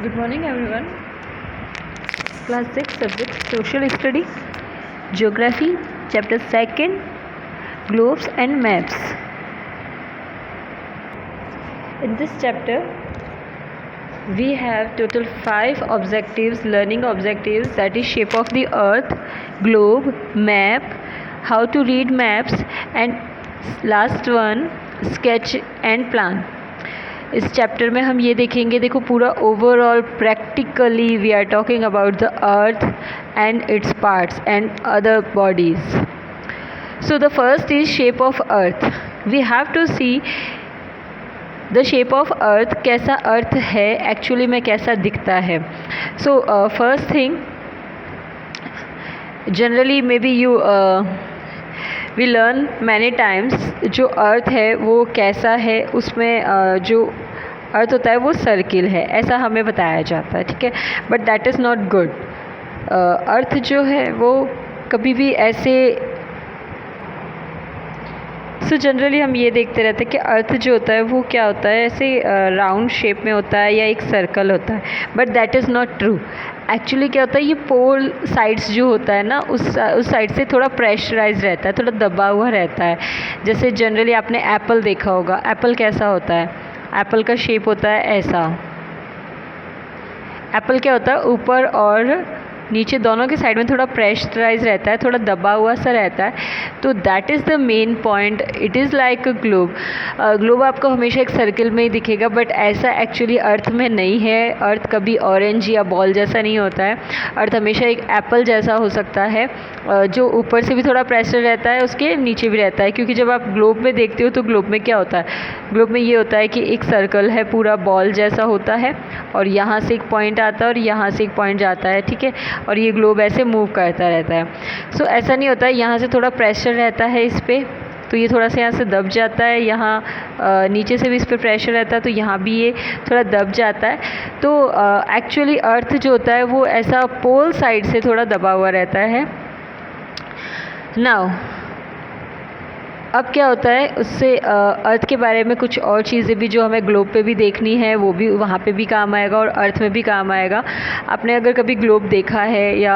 Good morning everyone. Class 6 subject Social Study, Geography, Chapter 2, Globes and Maps. In this chapter, we have total 5 objectives, learning objectives, that is shape of the earth, globe, map, how to read maps, and last one sketch and plan. इस chapter में हम ये देखेंगे, देखो पूरा overall practically we are talking about the earth and its parts and other bodies. So the first is shape of earth. We have to see the shape of earth, कैसा earth है actually में, कैसा दिखता है. So first thing, generally maybe you we learn many times, जो earth है वो कैसा है, उसमें जो अर्थ होता है वो सर्किल है, ऐसा हमें बताया जाता है, ठीक है. But that is not good. Earth जो है वो कभी भी ऐसे, सो जनरली हम ये देखते रहते हैं कि अर्थ जो होता है वो क्या होता है, ऐसे राउंड शेप में होता है या एक सर्कल होता है. But that is not true. Actually क्या होता है, ये पोल साइड्स जो होता है ना, उस साइड से थोड़ा प्रेशराइज रहता है, थोड़ा दबा हुआ रहता है. जैसे जनरली आपने एप्पल देखा होगा. एप्पल कैसा होता है, एप्पल का शेप होता है ऐसा. एप्पल क्या होता है, ऊपर और नीचे दोनों के साइड में थोड़ा प्रेशराइज रहता है, थोड़ा दबा हुआ सा रहता है. तो that is the main point. It is like a globe. Globe आपको हमेशा एक सर्किल में ही दिखेगा, बट ऐसा एक्चुअली अर्थ में नहीं है. अर्थ कभी ऑरेंज या बॉल जैसा नहीं होता है. अर्थ हमेशा एक एप्पल जैसा हो सकता है, जो ऊपर से भी थोड़ा प्रेशर रहता है, उसके नीचे भी रहता है. क्योंकि जब आप ग्लोब में देखते हो तो ग्लोब में क्या होता है, ग्लोब में ये होता है कि एक सर्कल है, पूरा बॉल जैसा होता है, और यहाँ से एक पॉइंट आता है और यहाँ से एक पॉइंट जाता है, ठीक है. और ये ग्लोब ऐसे मूव करता रहता है. सो ऐसा नहीं होता है, यहाँ से थोड़ा प्रेशर रहता है इस पर, तो ये थोड़ा सा यहाँ से दब जाता है. यहाँ नीचे से भी इस पर प्रेशर रहता है, तो यहाँ भी ये थोड़ा दब जाता है. तो एक्चुअली अर्थ जो होता है वो ऐसा पोल साइड से थोड़ा दबा हुआ रहता है. नाउ अब क्या होता है, उससे अर्थ के बारे में कुछ और चीज़ें भी जो हमें ग्लोब पे भी देखनी है, वो भी वहाँ पे भी काम आएगा और अर्थ में भी काम आएगा. आपने अगर कभी ग्लोब देखा है या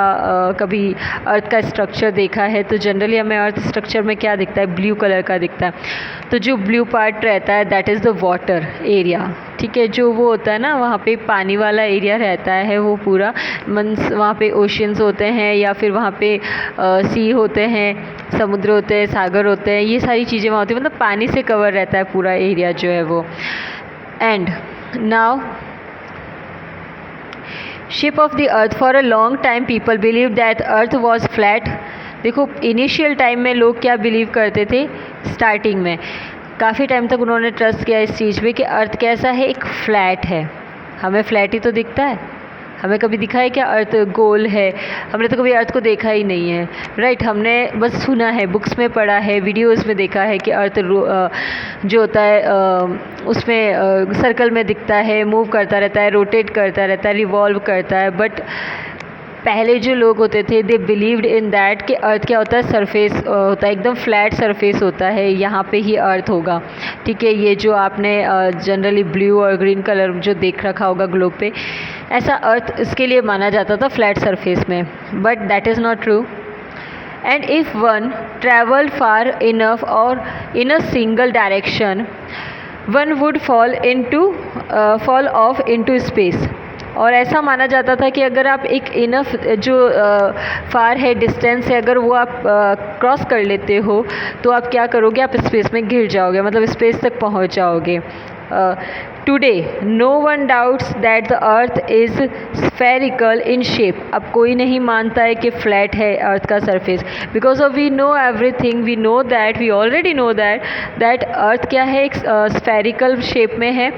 कभी अर्थ का स्ट्रक्चर देखा है, तो जनरली हमें अर्थ स्ट्रक्चर में क्या दिखता है, ब्लू कलर का दिखता है. तो जो ब्लू पार्ट रहता है that is the water area, ठीक है. जो वो होता है ना, वहाँ पे पानी वाला एरिया रहता है वो पूरा, मीन्स वहाँ पे ओशियंस होते हैं या फिर वहाँ पे सी होते हैं, समुद्र होते हैं, सागर होते हैं, ये सारी चीज़ें वहाँ होती है. मतलब पानी से कवर रहता है पूरा एरिया जो है वो. And now shape of the earth. For a long time people believe that earth was flat. देखो इनिशियल टाइम में लोग क्या बिलीव करते थे, स्टार्टिंग में काफ़ी टाइम तक उन्होंने ट्रस्ट किया इस चीज़ पे कि अर्थ कैसा है, एक फ्लैट है. हमें फ्लैट ही तो दिखता है, हमें कभी दिखा है क्या अर्थ गोल है? हमने तो कभी अर्थ को देखा ही नहीं है, राइट. हमने बस सुना है, बुक्स में पढ़ा है, वीडियोस में देखा है कि अर्थ जो होता है उसमें सर्कल में दिखता है, मूव करता रहता है, रोटेट करता रहता है, रिवॉल्व करता है. बट पहले जो लोग होते थे दे बिलीव्ड इन दैट कि अर्थ क्या होता है, सरफेस होता है, एकदम फ्लैट सरफेस होता है, यहाँ पे ही अर्थ होगा, ठीक है. ये जो आपने जनरली ब्लू और ग्रीन कलर जो देख रखा होगा ग्लोब पे, ऐसा अर्थ इसके लिए माना जाता था, फ्लैट सरफेस में. But that is not true. And if one travel far enough और in a single direction one would fall off into space. और ऐसा माना जाता था कि अगर आप एक इनफ जो फार है, डिस्टेंस है, अगर वो आप क्रॉस कर लेते हो तो आप क्या करोगे, आप स्पेस में गिर जाओगे, मतलब स्पेस तक पहुंच जाओगे. Today no one doubts that the earth is spherical in shape. अब कोई नहीं मानता है कि फ्लैट है अर्थ का surface, because of we know everything. We know that, we already know that earth क्या है, एक स्फेरिकल शेप में है.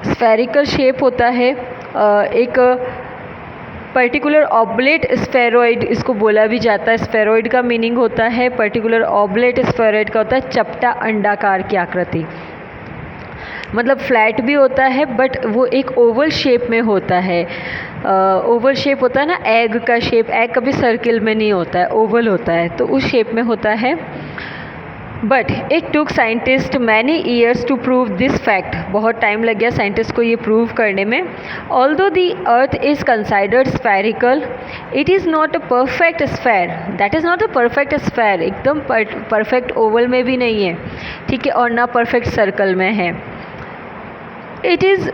स्फेरिकल शेप होता है, एक पर्टिकुलर ऑब्लेट स्फेरॉइड इसको बोला भी जाता है. स्फेरॉइड का मीनिंग होता है, पर्टिकुलर ऑब्लेट स्फेरॉइड का होता है चपटा अंडाकार की आकृति. मतलब फ्लैट भी होता है बट वो एक ओवल शेप में होता है. ओवल शेप होता है ना, एग का शेप. एग कभी सर्किल में नहीं होता है, ओवल होता है, तो उस शेप में होता है. But it took scientist many years to prove this fact, बहुत टाइम लग गया साइंटिस्ट को ये प्रूव करने में. Although the earth is considered spherical, it is not a perfect sphere, that is not a perfect sphere, एकदम perfect oval में भी नहीं है, ठीक है, और ना परफेक्ट सर्कल में है. It is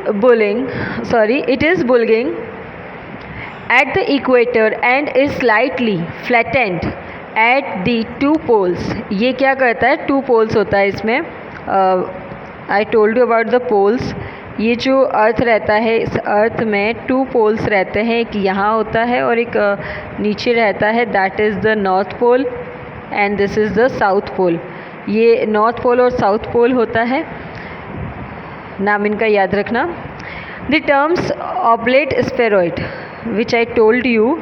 bullying at the equator and is slightly flattened at the two poles. ये क्या करता है, टू पोल्स होता है इसमें. I told you about the poles. ये जो अर्थ रहता है, इस अर्थ में टू पोल्स रहते हैं, एक यहाँ होता है और एक नीचे रहता है, that is the north pole and this is the south pole. ये नॉर्थ पोल और साउथ पोल होता है, नाम इनका याद रखना. The terms oblate spheroid which I told you,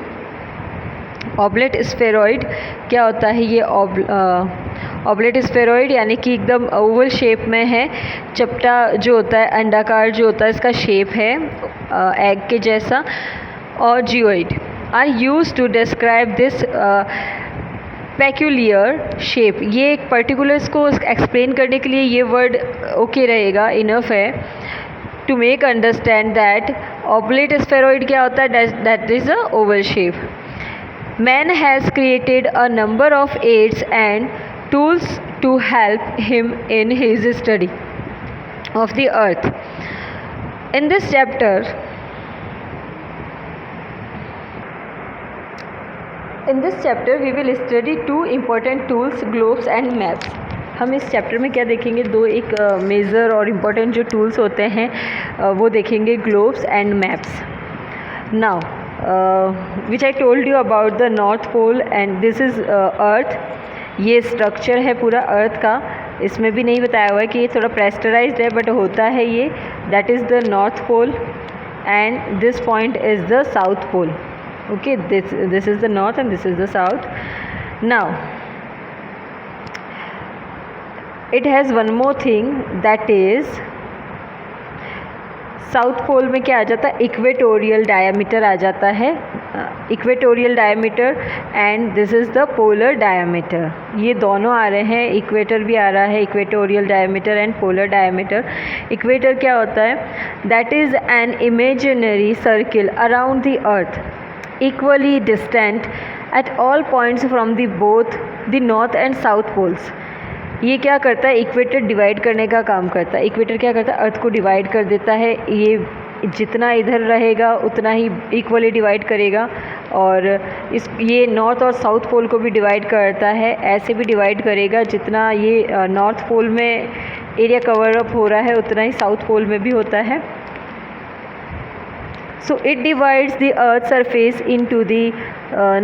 oblate spheroid क्या होता है, ये ऑब्लेट स्फेरॉइड यानी कि एकदम ओवल शेप में है, चपटा जो होता है, अंडाकार जो होता है, इसका शेप है एग के जैसा. और geoid are use to describe this peculiar shape. ये एक पर्टिकुलर इसको एक्सप्लेन करने के लिए ये वर्ड ओके रहेगा, इनफ है to make understand that oblate spheroid क्या होता है, that is a oval shape. Man has created a number of aids and tools to help him in his study of the earth. In this chapter we will study two important tools, globes and maps. हम इस chapter में क्या देखेंगे, दो एक major और important जो tools होते हैं वो देखेंगे, globes and maps. Now which I told you about the north pole and this is earth. ये स्ट्रक्चर है पूरा अर्थ का, इसमें भी नहीं बताया हुआ है कि ये थोड़ा प्रेस्टराइज्ड है, बट होता है ये, that is the north pole and this point is the south pole. Okay, this is the north and this is the south. Now it has one more thing, that is south pole में क्या आ जाता है, equatorial diameter आ जाता है, equatorial diameter and this is the polar diameter. ये दोनों आ रहे हैं, इक्वेटर भी आ रहा है, equatorial diameter and polar diameter. Equator क्या होता है, that is an imaginary circle around the earth equally distant at all points from the both the north and south poles. ये क्या करता है, इक्वेटर डिवाइड करने का काम करता है. इक्वेटर क्या करता है, अर्थ को डिवाइड कर देता है, ये जितना इधर रहेगा उतना ही इक्वली डिवाइड करेगा, और ये नॉर्थ और साउथ पोल को भी डिवाइड करता है, ऐसे भी डिवाइड करेगा, जितना ये नॉर्थ पोल में एरिया कवर अप हो रहा है उतना ही साउथ पोल में भी होता है. So it divides the earth surface into the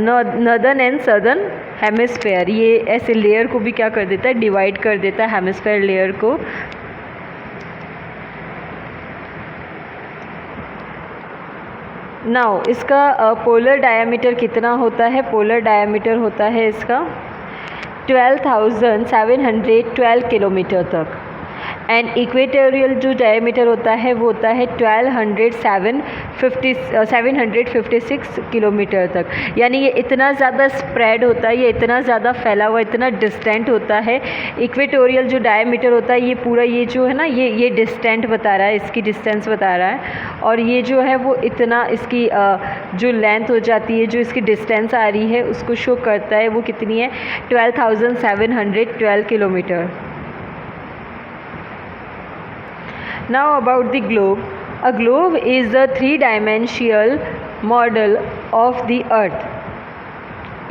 northern and southern hemisphere. ये ऐसे लेयर को भी क्या कर देता है, डिवाइड कर देता है, हेमिस्फेयर लेयर को. नाउ इसका पोलर डायामीटर कितना होता है, पोलर डायामीटर होता है इसका 12,712 किलोमीटर तक. एंड इक्वेटोरियल जो डायमीटर होता है वो होता है 756 किलोमीटर तक. यानी ये इतना ज़्यादा स्प्रेड होता है, ये इतना ज़्यादा फैला हुआ, इतना डिस्टेंट होता है. इक्वेटोरियल जो डायमीटर होता है ये पूरा, ये जो है ना, ये डिस्टेंट बता रहा है, इसकी डिस्टेंस बता रहा है, और ये जो है वो इतना, इसकी जो लेंथ हो जाती है, जो इसकी डिस्टेंस आ रही है उसको शो करता है, वो कितनी है, 12,712 kilometre. Now about the globe. A globe is a three-dimensional model of the earth.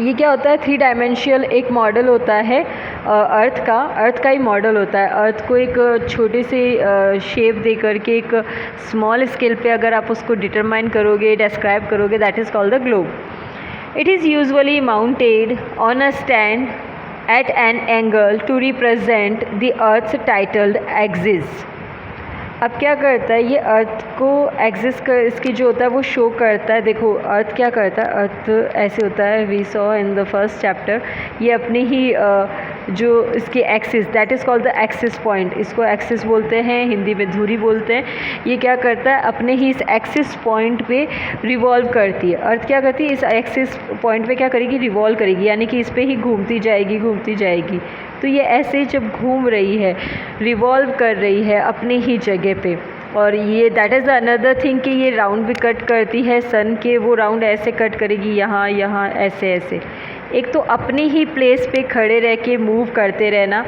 ये क्या होता है, थ्री डायमेंशियल एक मॉडल होता है अर्थ का ही मॉडल होता है. अर्थ को एक छोटे से शेप दे करके, एक स्मॉल स्केल पे अगर आप उसको डिटरमाइन करोगे, डिस्क्राइब करोगे, that is called the globe. It is usually mounted on a stand at an angle to represent the earth's tilted axis. अब क्या करता है, ये अर्थ को एक्सिस कर, इसकी जो होता है वो शो करता है. देखो अर्थ क्या करता है, अर्थ ऐसे होता है, we saw in the first chapter, ये अपनी ही जो इसकी axis, that is called the axis point. इसको एक्सिस बोलते हैं, हिंदी में धुरी बोलते हैं. ये क्या करता है, अपने ही इस एक्सिस पॉइंट पे रिवॉल्व करती है. अर्थ क्या करती है, इस एक्सिस पॉइंट पे क्या करेगी, रिवॉल्व करेगी, यानी कि इस पर ही घूमती जाएगी. तो ये ऐसे ही जब घूम रही है, रिवॉल्व कर रही है अपनी ही जगह पे, और ये दैट इज़ अनदर थिंग कि ये राउंड भी कट करती है सन के, वो राउंड ऐसे कट करेगी यहाँ यहाँ ऐसे ऐसे। एक तो अपनी ही प्लेस पे खड़े रह के मूव करते रहना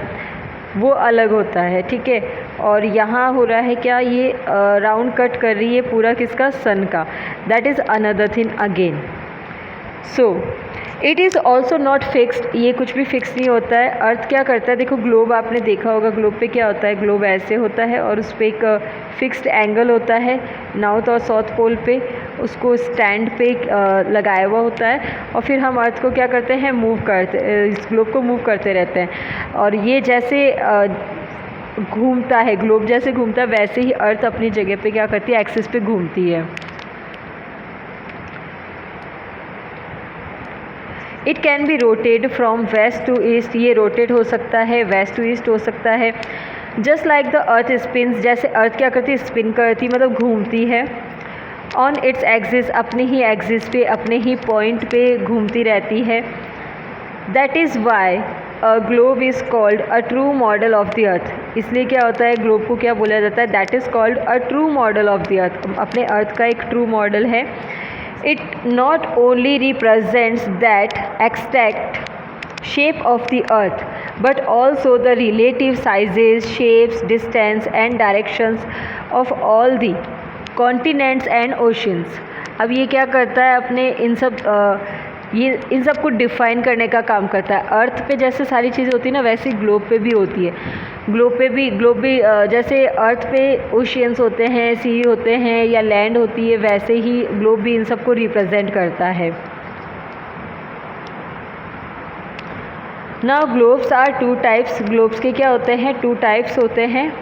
वो अलग होता है, ठीक है। और यहाँ हो रहा है क्या, ये राउंड कट कर रही है पूरा किसका, सन का। That is another thing again. So it is also not fixed, ये कुछ भी फिक्स नहीं होता है। अर्थ क्या करता है, देखो ग्लोब आपने देखा होगा, ग्लोब पे क्या होता है, ग्लोब ऐसे होता है और उस पर एक फिक्स्ड एंगल होता है नॉर्थ और साउथ पोल पे, उसको स्टैंड पे लगाया हुआ होता है, और फिर हम अर्थ को क्या करते हैं, मूव करते, इस ग्लोब को मूव करते रहते हैं। और ये जैसे घूमता है, ग्लोब जैसे घूमता है, वैसे ही अर्थ अपनी जगह पे क्या करती है, एक्सिस पे घूमती है। It can be rotate from west to east, ये रोटेट हो सकता है, वेस्ट टू ईस्ट हो सकता है। Just like the earth spins, जैसे अर्थ क्या करती है, स्पिन करती, मतलब घूमती है। ऑन इट्स एक्सिस, अपने ही एक्सिस पे, अपने ही पॉइंट पे घूमती रहती है। That is why a globe is called a true model of the अर्थ। इसलिए क्या होता है, ग्लोब को क्या बोला जाता है, that is called a true model of the अर्थ, अपने अर्थ का एक ट्रू मॉडल है। It not only represents that exact shape of the earth, but also the relative sizes, shapes, distance and directions of all the continents and oceans। अब ये क्या करता है, अपने इन सब को डिफ़ाइन करने का काम करता है। अर्थ पे जैसे सारी चीज़ें होती है ना, वैसे ग्लोब पे भी होती है। ग्लोब भी जैसे अर्थ पे ओशियंस होते हैं, सी होते हैं या लैंड होती है, वैसे ही ग्लोब भी इन सब को रिप्रेजेंट करता है। Now globes are two types, globes के क्या होते हैं, टू टाइप्स होते हैं।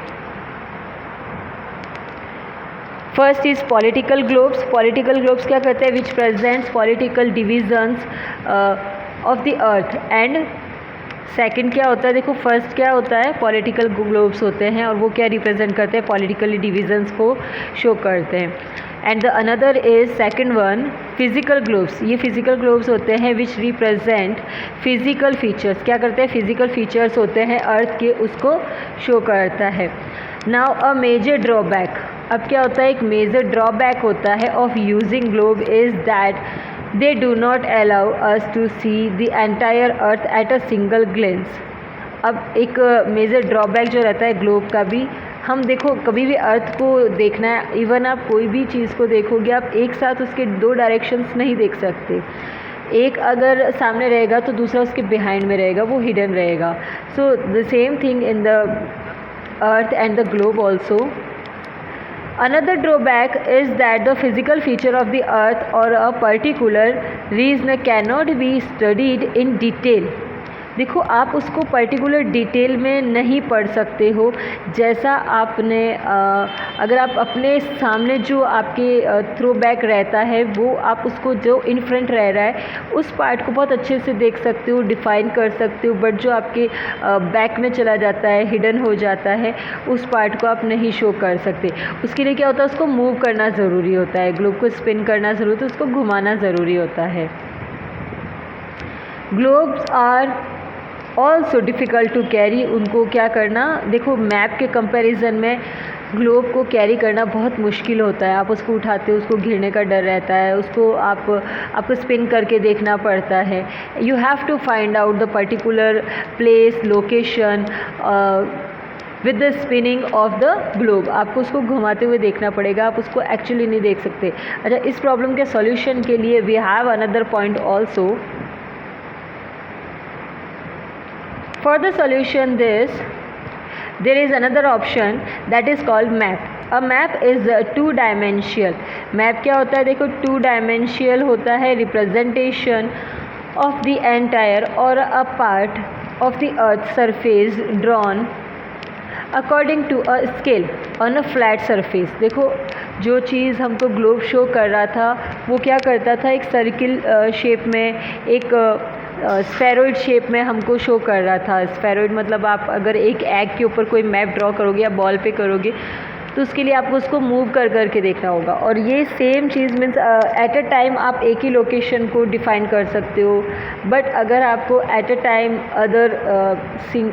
First is political globes. Political globes क्या करते हैं, which presents political divisions of the earth. And second क्या होता है, देखो फर्स्ट क्या होता है, पॉलिटिकल ग्लोब्स होते हैं और वो क्या रिप्रेजेंट करते हैं, पॉलिटिकल डिविजन्स को शो करते हैं। And the another is second one physical globes. ये फिज़िकल ग्लोब्स होते हैं विच रिप्रेजेंट फिज़िकल फीचर्स। क्या करते हैं, फिज़िकल फीचर्स होते हैं अर्थ के, उसको शो करता है। नाउ अ मेजर ड्रॉबैक, अब क्या होता है, एक मेजर ड्रॉबैक होता है of using globe is that they do not allow us to see the entire earth at a single glance. अब एक मेजर ड्रॉबैक जो रहता है ग्लोब का भी, हम देखो कभी भी अर्थ को देखना है, इवन आप कोई भी चीज़ को देखोगे, आप एक साथ उसके दो डायरेक्शंस नहीं देख सकते। एक अगर सामने रहेगा तो दूसरा उसके बिहाइंड में रहेगा, वो हिडन रहेगा। So the same thing in the earth and the globe also. Another drawback is that the physical feature of the earth or a particular region cannot be studied in detail। देखो आप उसको particular detail में नहीं पढ़ सकते हो, जैसा आपने अगर आप अपने सामने जो आपके थ्रो बैक रहता है, वो आप उसको जो इन फ्रंट रह रहा है उस पार्ट को बहुत अच्छे से देख सकते हो, डिफ़ाइन कर सकते हो। बट जो आपके बैक में चला जाता है, हिडन हो जाता है, उस पार्ट को आप नहीं शो कर सकते। उसके लिए क्या होता है, उसको मूव करना ज़रूरी होता है, ग्लोब को स्पिन करना ज़रूरी होता है, उसको घुमाना ज़रूरी होता है। Globes are also difficult to carry, उनको क्या करना, देखो मैप के कंपैरिजन में ग्लोब को कैरी करना बहुत मुश्किल होता है। आप उसको उठाते हो, उसको गिरने का डर रहता है, उसको आपको स्पिन करके देखना पड़ता है। You have to find out the particular place, location with the spinning of the globe. आपको उसको घुमाते हुए देखना पड़ेगा, आप उसको एक्चुअली नहीं देख सकते। अच्छा, इस प्रॉब्लम के सॉल्यूशन के लिए we have another point also. For the solution this, there is another option that is called map. A map is two dimensional. Map क्या होता है, देखो two dimensional होता है, representation of the entire or a part of the earth surface drawn according to a scale on a flat surface। देखो जो चीज़ हमको globe show कर रहा था वो क्या करता था, एक सर्किल शेप में, एक स्फेरॉइड शेप में हमको शो कर रहा था। स्फेरॉइड मतलब आप अगर एक एग के ऊपर कोई मैप ड्रॉ करोगे या बॉल पे करोगे तो उसके लिए आपको उसको मूव कर करके देखना होगा। और ये same cheese means eight a time आप एक ही लोकेशन को डिफ़ाइन कर सकते हो, बट अगर आपको at a time other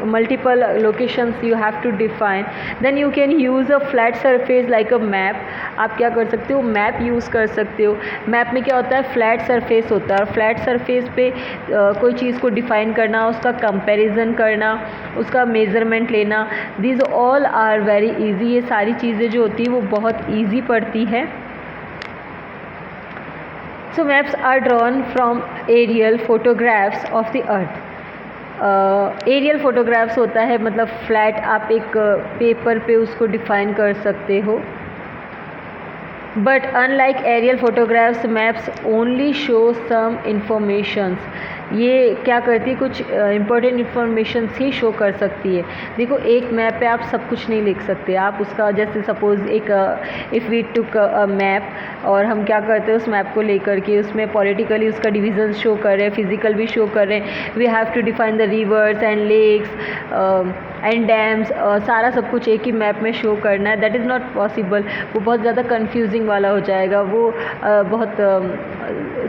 multiple locations you have to define, then you can use a flat surface like a map. आप क्या कर सकते हो, मैप यूज़ कर सकते हो। मैप में क्या होता है, फ्लैट सरफेस होता है, और फ्लैट सरफेस पे कोई चीज़ को डिफ़ाइन करना, उसका कंपैरिजन करना, उसका मेज़रमेंट लेना, these all are very easy. ये सारी चीज़ें जो होती है वो बहुत ईजी पड़ती है। So maps are drawn from aerial photographs of the earth. Aerial photographs होता है मतलब फ्लैट आप एक पेपर पे उसको डिफ़ाइन कर सकते हो, but unlike aerial photographs maps only show some informations. ये क्या करती है, कुछ इंपॉर्टेंट इन्फॉर्मेशंस ही शो कर सकती है। देखो एक मैप पे आप सब कुछ नहीं लिख सकते, आप उसका जैसे सपोज़ एक if we took a map और हम क्या करते हैं उस मैप को लेकर के उसमें पॉलिटिकली उसका डिविज़न शो कर रहे हैं, फिजिकल भी शो कर रहे हैं। We have to define the rivers and lakes and dams, सारा सब कुछ एक ही मैप में शो करना है, दैट इज़ नॉट पॉसिबल। वो बहुत ज़्यादा कंफ्यूजिंग वाला हो जाएगा, वो बहुत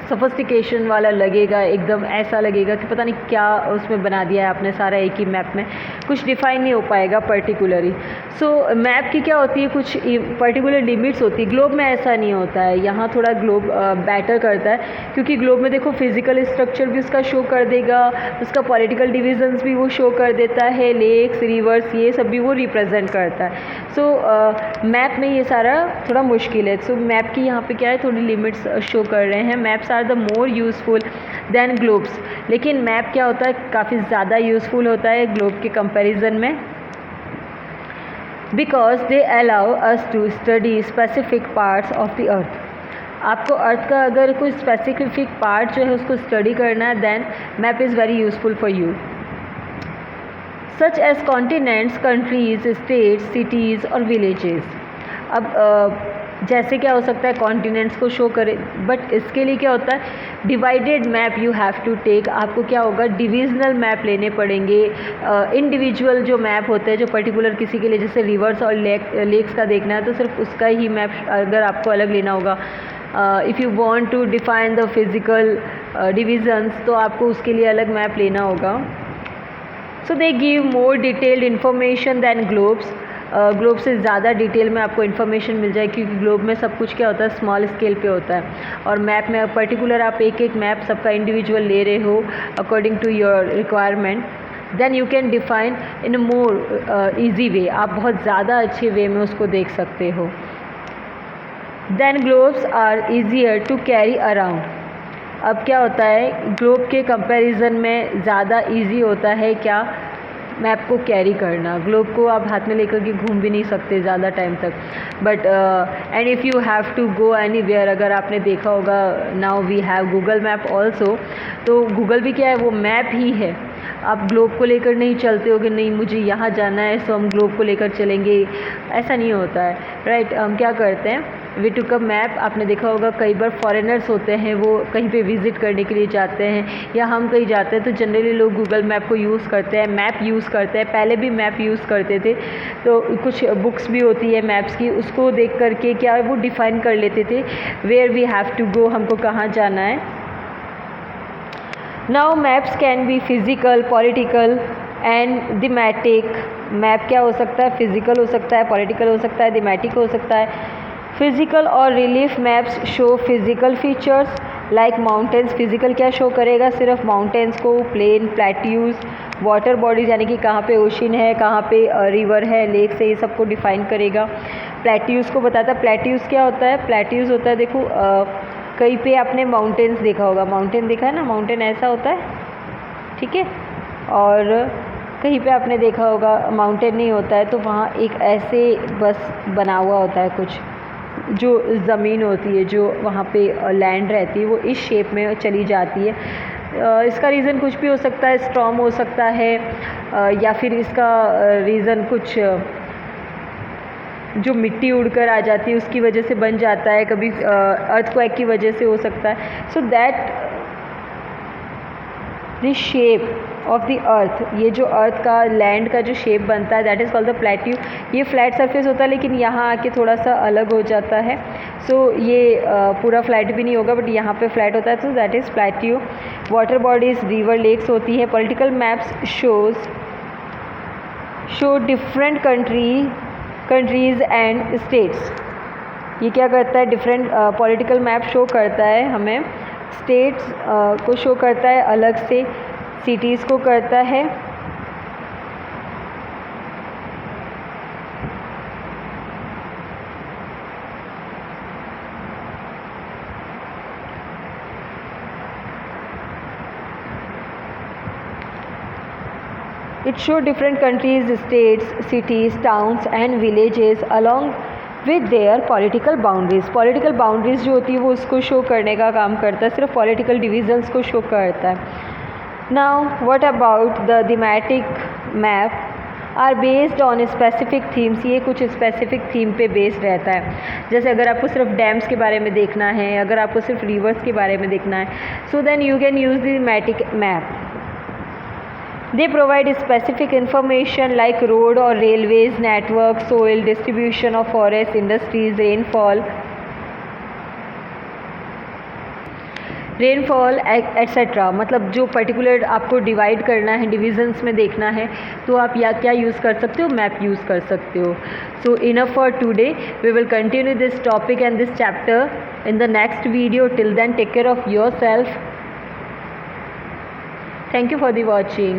सफिस्टिकेशन वाला लगेगा, एकदम ऐसा लगेगा कि पता नहीं क्या उसमें बना दिया है आपने सारा एक ही मैप में, कुछ डिफ़ाइन नहीं हो पाएगा पर्टिकुलरली। सो मैप की क्या होती है, कुछ पर्टिकुलर लिमिट्स होती है। ग्लोब में ऐसा नहीं होता है, यहाँ थोड़ा ग्लोब बेटर करता है, क्योंकि ग्लोब में देखो फिजिकल स्ट्रक्चर भी उसका शो कर देगा, उसका पॉलिटिकल डिविजन्स भी वो शो कर देता है, लेक्स रिवर्स ये सब भी वो रिप्रेजेंट करता है। सो मैप में ये सारा थोड़ा मुश्किल है। सो मैप की यहाँ पे क्या है, थोड़ी लिमिट्स शो कर रहे हैं। Maps are the more useful than globes, लेकिन मैप क्या होता है, काफ़ी ज़्यादा यूज़फुल होता है ग्लोब के कंपैरिजन में, because they allow us to study specific parts of the earth. आपको अर्थ का अगर कोई स्पेसिफिक पार्ट जो है उसको स्टडी करना है, then map is very useful for you, such as continents, countries, states, cities और विलेजेस। अब जैसे क्या हो सकता है, कॉन्टिनेंट्स को शो करे, बट इसके लिए क्या होता है, divided map you have to take. आपको क्या होगा, डिविजनल मैप लेने पड़ेंगे। इंडिविजुअल जो मैप होते हैं, जो पर्टिकुलर किसी के लिए जैसे रिवर्स और लेक्स का देखना है तो सिर्फ उसका ही मैप अगर आपको अलग लेना होगा। If you want to define the physical divisions तो आपको उसके लिए अलग मैप लेना होगा। So they give more detailed information than globes. Globe से ज़्यादा डिटेल में आपको इन्फॉर्मेशन मिल जाए, क्योंकि ग्लोब में सब कुछ क्या होता है, स्मॉल स्केल पे होता है, और मैप में पर्टिकुलर आप एक एक मैप सबका इंडिविजुअल ले रहे हो according to your requirement, then you can define in a more easy way. आप बहुत ज़्यादा अच्छे वे में उसको देख सकते हो। Then globes are easier to carry around. अब क्या होता है, ग्लोब के कंपैरिजन में ज़्यादा इजी होता है क्या, मैप को कैरी करना। ग्लोब को आप हाथ में लेकर के घूम भी नहीं सकते ज़्यादा टाइम तक, but and if you have to go anywhere, अगर आपने देखा होगा now we have Google map also, तो गूगल भी क्या है, वो मैप ही है। आप ग्लोब को लेकर नहीं चलते हो कि नहीं मुझे यहाँ जाना है सो हम ग्लोब को लेकर चलेंगे, ऐसा नहीं होता है, राइट। हम क्या करते हैं, वी टुक अ मैप। आपने देखा होगा कई बार फॉरेनर्स होते हैं वो कहीं पे विज़िट करने के लिए जाते हैं, या हम कहीं जाते हैं तो जनरली लोग गूगल मैप को यूज़ करते हैं, मैप यूज़ करते हैं। पहले भी मैप यूज़ करते थे, तो कुछ बुक्स भी होती है मैप्स की, उसको देख करके क्या वो डिफ़ाइन कर लेते थे where we have to go, हमको कहाँ जाना है। Now maps can be physical, political and thematic. Map क्या हो सकता है, फिज़िकल हो सकता है, पॉलिटिकल हो सकता है, थीमेटिक हो सकता है। फिज़िकल और relief maps show physical features like mountains. Physical क्या शो करेगा, सिर्फ माउंटेन्स को, प्लेन, प्लेट्यूज़, वाटर बॉडीज़ यानी कि कहाँ पे ओशन है, कहाँ पे रिवर है, लेक से, ये सबको डिफ़ाइन करेगा। प्लेट्यूज़ को बताता है। प्लेट्यूज़ क्या होता है, प्लेट्यूज़ होता है, देखो कहीं पे आपने माउंटेन्स देखा होगा, माउंटेन देखा है ना, माउंटेन ऐसा होता है, ठीक है, और कहीं पे आपने देखा होगा माउंटेन नहीं होता है, तो वहाँ एक ऐसे बस बना हुआ होता है कुछ, जो ज़मीन होती है, जो वहाँ पे लैंड रहती है, वो इस शेप में चली जाती है। इसका रीज़न कुछ भी हो सकता है, स्टॉर्म हो सकता है, या फिर इसका रीज़न कुछ जो मिट्टी उड़कर आ जाती है उसकी वजह से बन जाता है, कभी अर्थक्वेक की वजह से हो सकता है। So that this shape of the अर्थ, ये जो अर्थ का लैंड का जो शेप बनता है that is called the plateau. ये फ्लैट सरफेस होता है लेकिन यहाँ आके थोड़ा सा अलग हो जाता है, सो ये पूरा फ्लैट भी नहीं होगा बट यहाँ पे फ्लैट होता है, तो that is plateau. Water bodies, river, lakes होती है। Political maps show different countries and states. ये क्या करता है, डिफरेंट पॉलिटिकल मैप शो करता है हमें, स्टेट्स को शो करता है अलग से, सिटीज़ को करता है। It show different countries, states, cities, towns and villages along with their political boundaries. Political boundaries जो होती है वो उसको शो करने का काम करता है, सिर्फ political divisions को शो करता है। Now what about the thematic map are based on specific themes। ये कुछ specific theme पे based रहता है। जैसे अगर आपको सिर्फ डैम्स के बारे में देखना है, अगर आपको सिर्फ रिवर्स के बारे में देखना है, so then you can use the thematic map। They provide specific information like road or railways network, soil distribution of forests, industries, rainfall etc। मतलब जो पर्टिकुलर आपको डिवाइड करना है, डिविजन्स में देखना है, तो आप या क्या यूज़ कर सकते हो, मैप यूज़ कर सकते हो। So enough for today, we will continue this topic and this chapter in the next video. Till then take care of your self. Thank you for the watching.